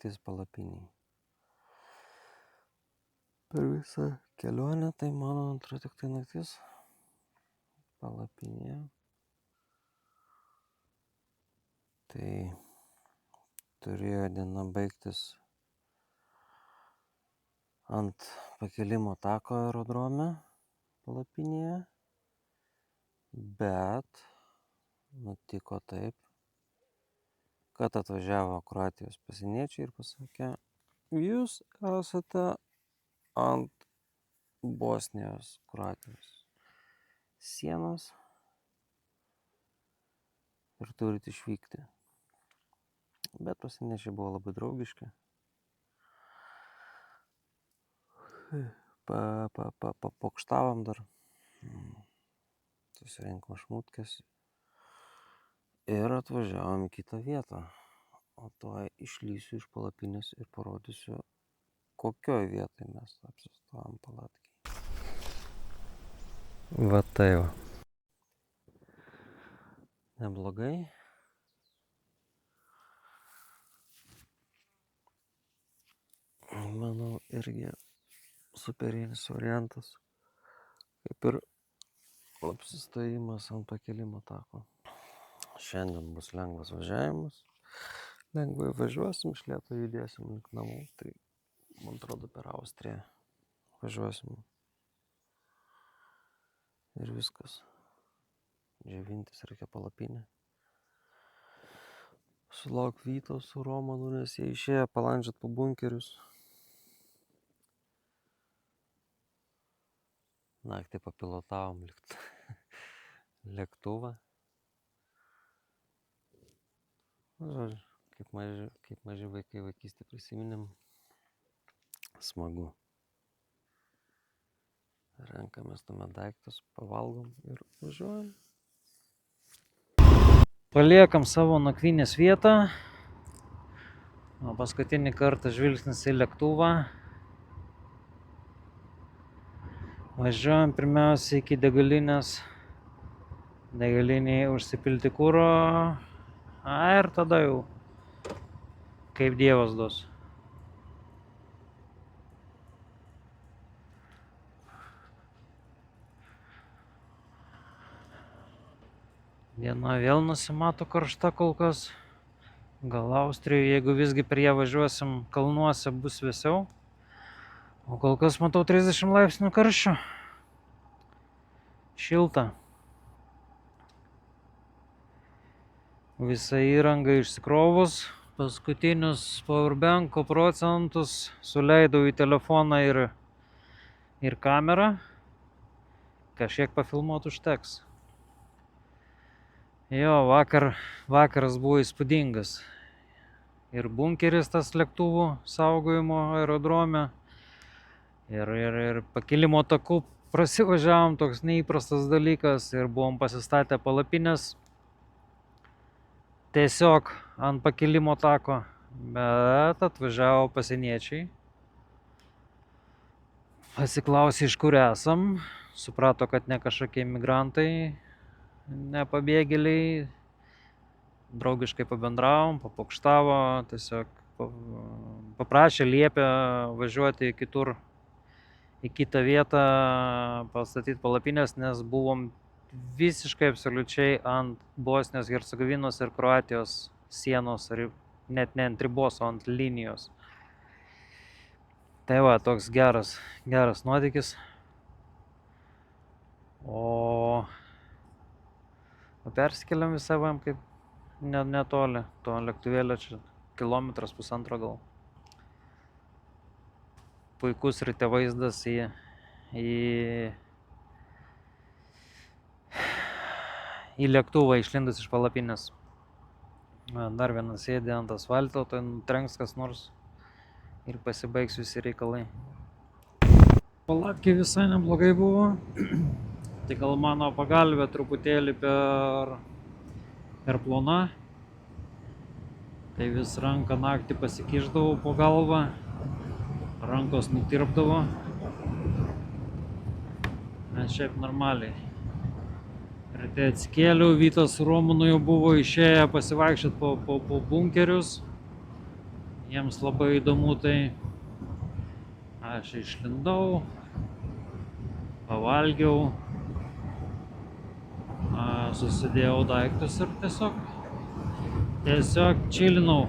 naktis palapinėje. Per visą kelionę tai mano antra tik tai naktis palapinėje. Tai turėjo diena baigtis ant pakilimo tako aerodrome palapinėje, bet nutiko taip, kad atvažiavo Kroatijos pasieniečiai ir pasakė, jūs esate ant Bosnijos Kroatijos sienos ir turite išvykti. Bet pasieniečiai buvo labai draugiški. Papokštavom dar, susirinkom šmutkės ir atvažiavom į kitą vietą. O tuoj išlysiu iš palapinės ir parodysiu, kokioj vietoj mes apsistovom palatkai. Va tai va. Neblogai. Manau, irgi superinis variantas, kaip ir apsistojimas ant pakilimo tako. Šiandien bus lengvas važiavimas. Lengvai važiuosim, iš lėto judėsim link namų. Tai, man atrodo, per Austriją važiuosim. Ir viskas. Džiovintis reikia palapinę. Sulauk Vyto su Romanu, nes jie išėjo palandžiot po bunkerius. Naktį papilotavom lėktuvą. Žodžiu, kaip maži vaikai vaikystę prisiminėm. Smagu. Renkamės tuomet daiktus, pavalgom ir važiuojam. Paliekam savo nakvynės vietą. O paskutinį kartą žvilgsnis į lėktuvą. Važiuojam pirmiausia iki degalinės. Degalinėje užsipilti kuro. Ir tada jau kaip Dievas duos. Diena vėl nusimato karšta kol kas. Gal Austrijoje, jeigu visgi prie ją važiuosim kalnuose, bus vėsiau. O kol kas matau 30 laipsnių karščio. Šilta. Visa įranga išsikrovus. Paskutinius powerbanko procentus suleidau į telefoną ir kamerą. Kažkiek pafilmuot užteks. Jo, vakaras buvo įspūdingas. Ir bunkeris tas lėktuvų saugojimo aerodrome. Ir pakilimo taku prasivažiavom, toks neįprastas dalykas. Ir buvom pasistatę palapinės. Tiesiog ant pakilimo tako. Bet atvažiavo pasieniečiai. Pasiklausė, iš kur esam. Suprato, kad ne kažkokie migrantai, ne pabėgėliai. Draugiškai pabendravom, papokštavo, tiesiog paprašė, liepė važiuoti kitur, į kitą vietą, pastatyti palapinės, nes buvom visiškai absoliučiai ant Bosnijos, Hercegovinos ir Kroatijos sienos, net ne ant ribos, o ant linijos. Tai va, toks geras nuotykis. O persikeliam visą vam kaip netoli to lėktuvėlio, čia kilometras pusantro gal. Puikus ryte vaizdas į lėktuvą išlindus iš palapinės. Dar vienas sėdė ant asfalto, tai nutrenks kas nors ir pasibaigs visi reikalai. Palatkė visai neblogai buvo. Tai gal mano pagalvė truputėlį per plona. Tai vis ranką naktį pasikišdavau po galvą. Rankos nutirpdavo. Nes šiaip normaliai. Ryte atsikėliau, Vytas su Romanu jau buvo išėję pasivaikščioti po bunkerius. jiems labai įdomu tai. Aš išlindau, pavalgiau, susidėjau daiktus ir tiesiog čilinau.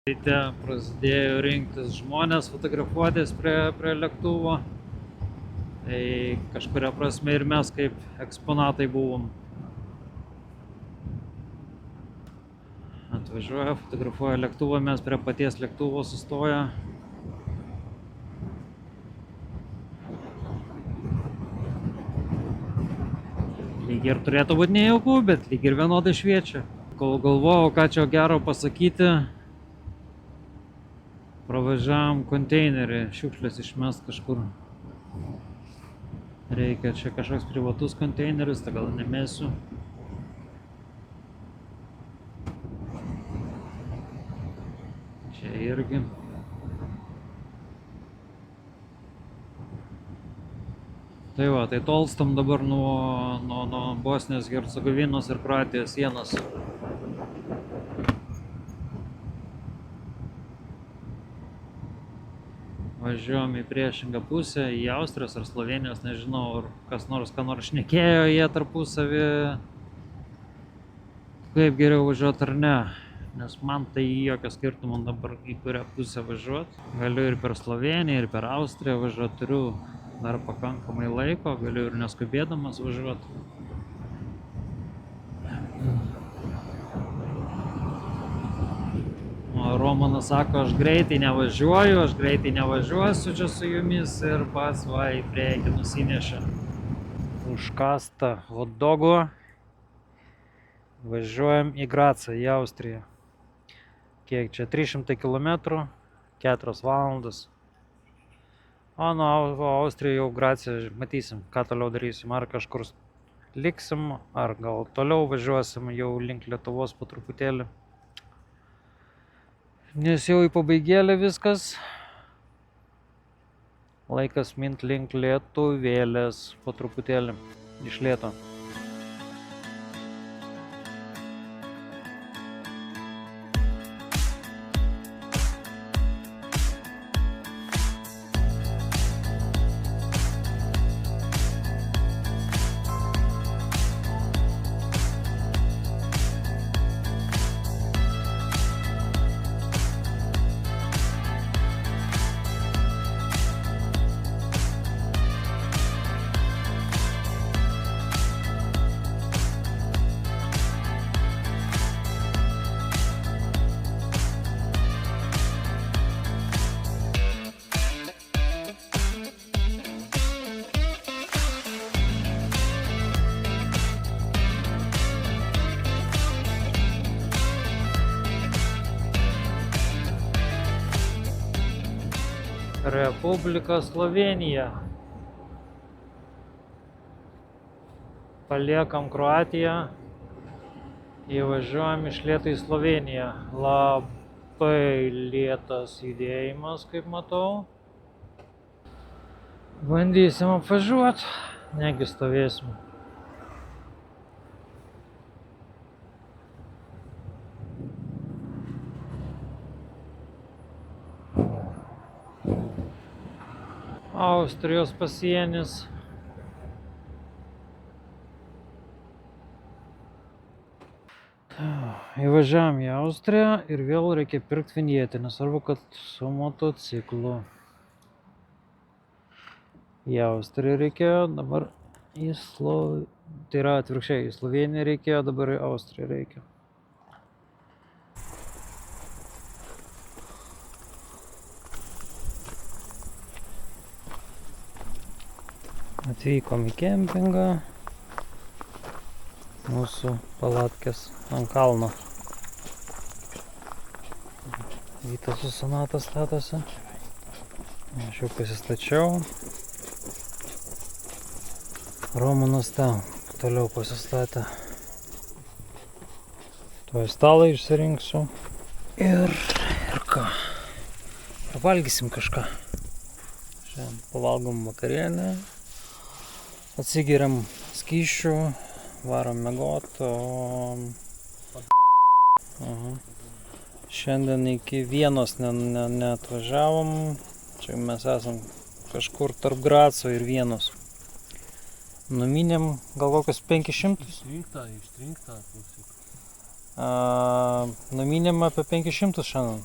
Ryte prasidėjo rinktis žmonės, fotografuotis prie lėktuvo. Tai kažkuria prasme ir mes kaip eksponatai buvom. Atvažiuoja, fotografuoja lėktuvą, mes prie paties lėktuvo sustoja. Lyg ir turėtų būti nejauku, bet lyg ir vienodai šviečia. Kol galvojau, ką čia gero pasakyti, pravažiavom konteinerį, šiukšlės išmest kažkur. Reikia, čia kažkoks privatus konteineris, tai gal nemesiu. Čia irgi. Tai va, tai tolstam dabar nuo Bosnijos, Hercegovinos ir Kroatijos sienos. Važiuojam į priešingą pusę, į Austrijos ar Slovenijos, nežinau, ar kas nors ką nors šnekėjo jie tarpusavį, kaip geriau važiuoti ar ne. Nes man tai jokio skirtumo dabar į kurią pusę važiuoti. Galiu ir per Sloveniją, ir per Austriją važiuoti, turiu dar pakankamai laiko, galiu ir neskubėdamas važiuoti. Romanas sako, aš greitai nevažiuosiu čia su jumis ir pats va į priekį nusinešė. Užkasta hotdogo. Važiuojam į Gracą, į Austriją. Kiek čia? 300 km, 4 valandas. O nuo Austriją jau Graciją matysim, ką toliau darysim. Ar kažkur liksim, ar gal toliau važiuosim jau link Lietuvos po truputėlį. Nes jau į pabaigėlę viskas. Laikas mint link Lietuvėlės po truputėlį. Iš lėto. Republika Slovenija. Paliekam Kroatiją. Įvažiuojam iš lėto į Sloveniją. Labai lėtas judėjimas, kaip matau. Bandysim apvažiuoti, negi stovėsim. Austrijos pasienis. Įvažiavam į Austriją ir vėl reikia pirkti vinjetę, nesvarbu, kad su motociklu. Į Austriją reikėjo, dabar tai yra atvirkščiai, į Sloveniją reikėjo, dabar į Austriją reikia. Atvykom į kempingą. Mūsų palatkės ant kalno. Vytas su Sonata statosi. Aš jau pasistačiau. Romanas ten toliau pasistatė. Tuoj stalą išsirinksiu. Ir ką? Pavalgysim kažką. Šiandien pavalgom vakarienę. Atsigeriam skysčių, varom miegot, o Šiandien iki Vienos neatvažiavom. Čia mes esam kažkur tarp Graco ir Vienos. Numinėm gal kokius 500. Ištrinktą, klausyk. Numinėm apie 500 šiandien.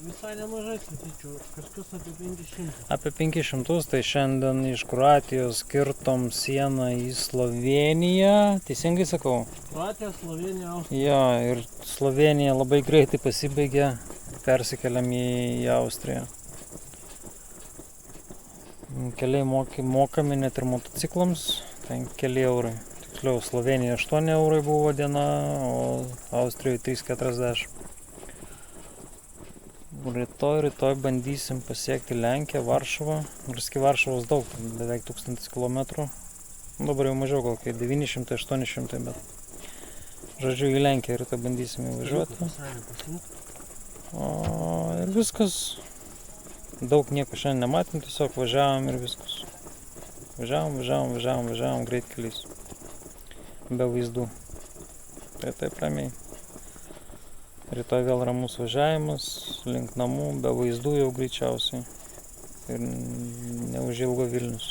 Visai nemažai, sakyčiau, kažkas apie 500. Apie 500, tai šiandien iš Kroatijos kirtom sieną į Slovėniją. Teisingai sakau? Kroatija, Slovenija, Austrija. Jo, ir Slovenija labai greitai pasibaigė. Persikeliam į Austriją. Keliai mokami net ir motociklams. Ten keli eurai. Tiksliau, Slovenija 8 eurai buvo diena, o Austrijoje 3,40. Rytoj bandysim pasiekti Lenkiją, Varšuvą. Nors iki Varšuvos daug, beveik 1000 km. Dabar jau mažiau, kokie 900-800, bet žodžiu į Lenkiją rytoj bandysim įvažiuoti. Ir viskas. Daug nieko šiandien nematėm, tiesiog važiavom ir viskas. Važiavom greitkeliais. Be vaizdų. Tai taip ramiai. Rytoj vėl ramus važiavimas, link namų, be vaizdų jau greičiausiai. Ir neužilgo Vilnius.